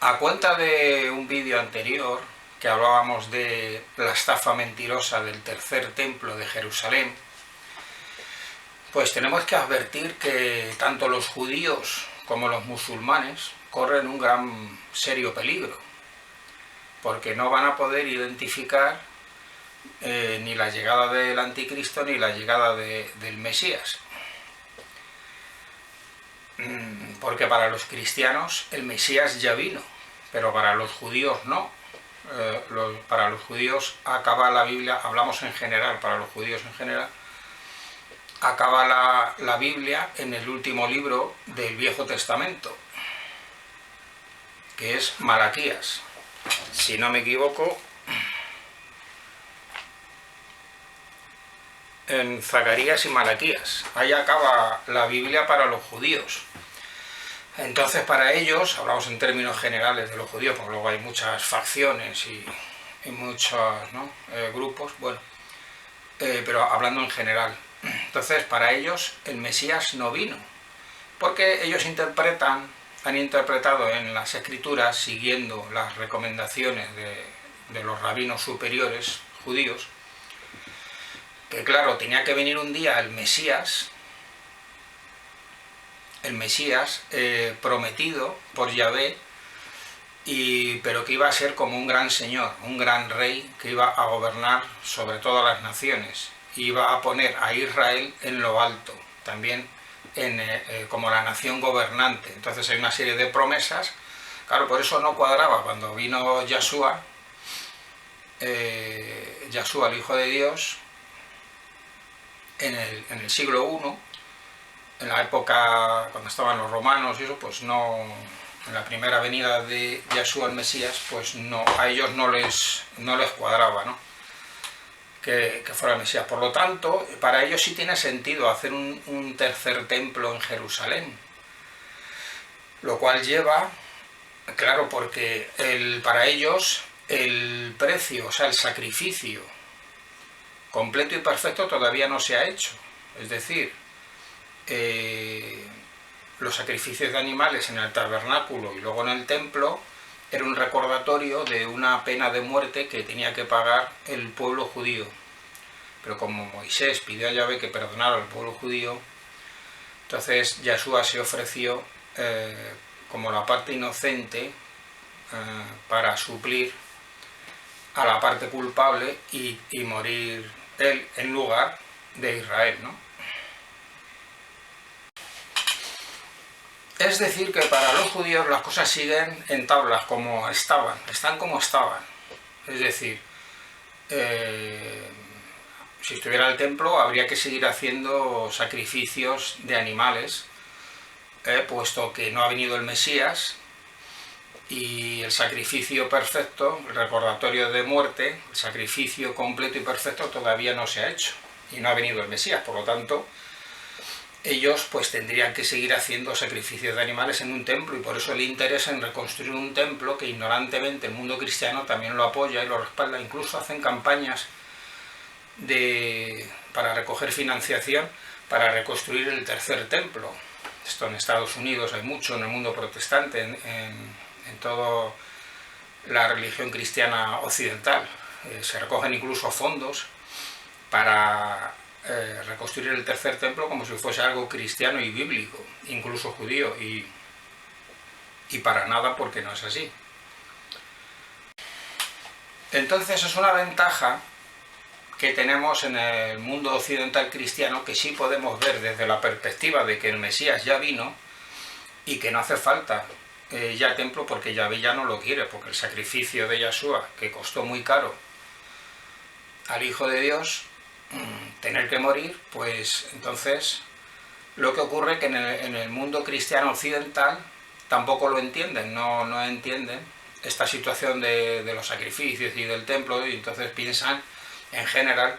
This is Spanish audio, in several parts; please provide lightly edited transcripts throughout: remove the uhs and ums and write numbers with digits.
A cuenta de un vídeo anterior que hablábamos de la estafa mentirosa del tercer templo de Jerusalén, pues tenemos que advertir que tanto los judíos como los musulmanes corren un gran serio peligro, porque no van a poder identificar ni la llegada del anticristo ni la llegada del Mesías. Porque para los cristianos el Mesías ya vino, pero para los judíos no. Para los judíos acaba la Biblia, hablamos en general, para los judíos en general, acaba la Biblia en el último libro del Viejo Testamento, que es Malaquías. Si no me equivoco, en Zacarías y Malaquías. Ahí acaba la Biblia para los judíos. Entonces, para ellos, hablamos en términos generales de los judíos, porque luego hay muchas facciones y muchos grupos, bueno, pero hablando en general. Entonces, para ellos el Mesías no vino, porque ellos han interpretado en las Escrituras, siguiendo las recomendaciones de los rabinos superiores judíos, que claro, tenía que venir un día el Mesías prometido por Yahvé, pero que iba a ser como un gran señor, un gran rey que iba a gobernar sobre todas las naciones, iba a poner a Israel en lo alto, también como la nación gobernante. Entonces hay una serie de promesas, claro, por eso no cuadraba cuando vino Yahshua, el Hijo de Dios, en el siglo I, en la época cuando estaban los romanos y eso, pues no, en la primera venida de Yahshua el Mesías, pues no, a ellos no les cuadraba, ¿no?, que fuera el Mesías. Por lo tanto, para ellos sí tiene sentido hacer un tercer templo en Jerusalén, lo cual lleva, claro, porque para ellos el precio, o sea, el sacrificio completo y perfecto todavía no se ha hecho. Es decir, los sacrificios de animales en el tabernáculo y luego en el templo era un recordatorio de una pena de muerte que tenía que pagar el pueblo judío. Pero como Moisés pidió a Yahvé que perdonara al pueblo judío, entonces Yahshua se ofreció como la parte inocente para suplir a la parte culpable y morir él en lugar de Israel, ¿no? Es decir, que para los judíos las cosas siguen en tablas como están como estaban. Es decir, si estuviera el templo habría que seguir haciendo sacrificios de animales, puesto que no ha venido el Mesías, y el sacrificio perfecto, el recordatorio de muerte, el sacrificio completo y perfecto todavía no se ha hecho, y no ha venido el Mesías. Por lo tanto, ellos pues tendrían que seguir haciendo sacrificios de animales en un templo, y por eso el interés en reconstruir un templo, que ignorantemente el mundo cristiano también lo apoya y lo respalda. Incluso hacen campañas para recoger financiación para reconstruir el tercer templo. Esto en Estados Unidos hay mucho, en el mundo protestante, en toda la religión cristiana occidental. Se recogen incluso fondos para reconstruir el tercer templo como si fuese algo cristiano y bíblico, incluso judío, y para nada, porque no es así. Entonces es una ventaja que tenemos en el mundo occidental cristiano, que sí podemos ver desde la perspectiva de que el Mesías ya vino y que no hace falta ya templo, porque Yahvé ya no lo quiere, porque el sacrificio de Yahshua, que costó muy caro al Hijo de Dios tener que morir, pues entonces lo que ocurre es que en el mundo cristiano occidental tampoco lo entienden, no entienden esta situación de los sacrificios y del templo, y entonces piensan en general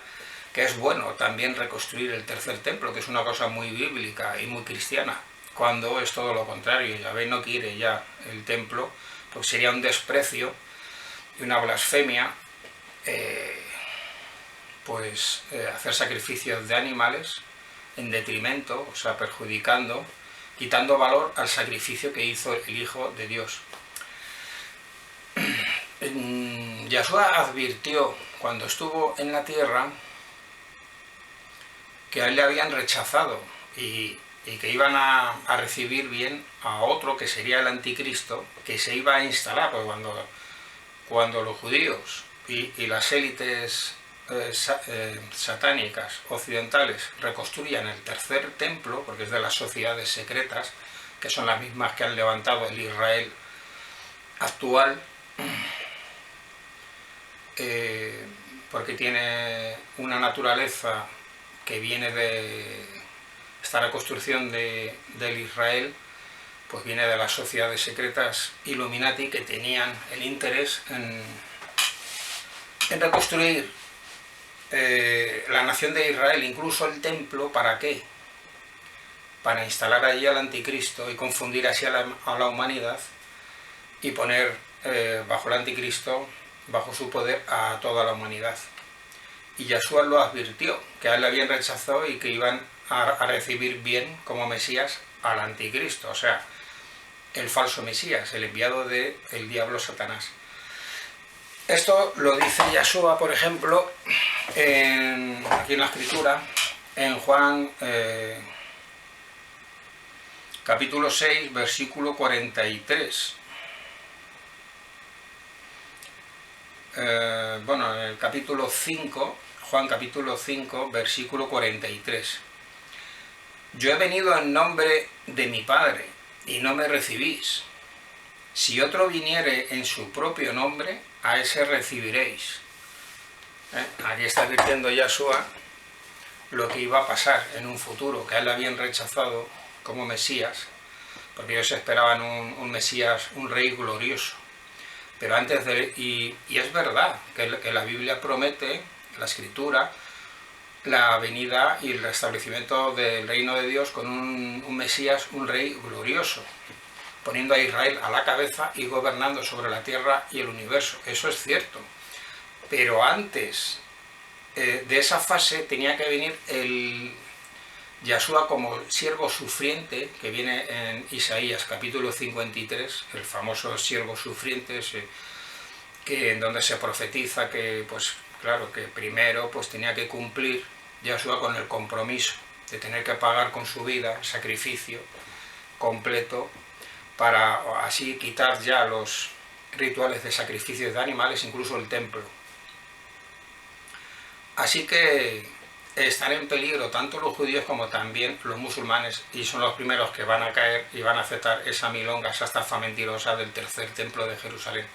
que es bueno también reconstruir el tercer templo, que es una cosa muy bíblica y muy cristiana, cuando es todo lo contrario. Yahvé no quiere ya el templo, pues sería un desprecio y una blasfemia hacer sacrificios de animales en detrimento, o sea, perjudicando, quitando valor al sacrificio que hizo el Hijo de Dios. Yahshua advirtió cuando estuvo en la tierra que a él le habían rechazado y que iban a recibir bien a otro que sería el anticristo, que se iba a instalar, pues cuando los judíos y las élites satánicas occidentales reconstruyan el tercer templo, porque es de las sociedades secretas, que son las mismas que han levantado el Israel actual, porque tiene una naturaleza que viene de esta reconstrucción del Israel, pues viene de las sociedades secretas Illuminati, que tenían el interés en reconstruir la nación de Israel, incluso el templo. ¿Para qué? Para instalar allí al anticristo y confundir así a la humanidad y poner bajo el anticristo, bajo su poder, a toda la humanidad. Y Yahshua lo advirtió, que a él le habían rechazado y que iban a recibir bien como Mesías al anticristo, o sea, el falso Mesías, el enviado del diablo Satanás. Esto lo dice Yahshua, por ejemplo, aquí en la Escritura, en Juan capítulo 6, versículo 43. Bueno, en el capítulo 5, Juan capítulo 5, versículo 43. Yo he venido en nombre de mi Padre, y no me recibís. Si otro viniere en su propio nombre, a ese recibiréis. Aquí está advirtiendo Yahshua lo que iba a pasar en un futuro, que a él le habían rechazado como Mesías, porque ellos esperaban un Mesías, un rey glorioso. Pero antes de... Y es verdad que la Biblia promete, la Escritura, la venida y el restablecimiento del reino de Dios con un Mesías, un rey glorioso, poniendo a Israel a la cabeza y gobernando sobre la tierra y el universo. Eso es cierto. Pero antes de esa fase tenía que venir el Yahshua como siervo sufriente, que viene en Isaías capítulo 53, el famoso siervo sufriente, en donde se profetiza que, pues claro, que primero pues tenía que cumplir Yahshua con el compromiso de tener que pagar con su vida el sacrificio completo, para así quitar ya los rituales de sacrificios de animales, incluso el templo. Así que están en peligro tanto los judíos como también los musulmanes, y son los primeros que van a caer y van a aceptar esa milonga, esa estafa mentirosa del tercer templo de Jerusalén.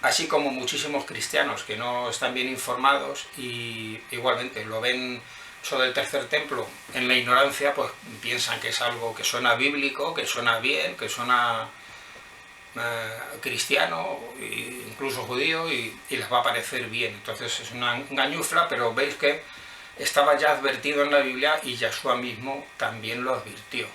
Así como muchísimos cristianos que no están bien informados y igualmente lo ven eso del tercer templo en la ignorancia, pues piensan que es algo que suena bíblico, que suena bien, que suena cristiano, incluso judío, y les va a parecer bien. Entonces es una engañufla, pero veis que estaba ya advertido en la Biblia y Yahshua mismo también lo advirtió.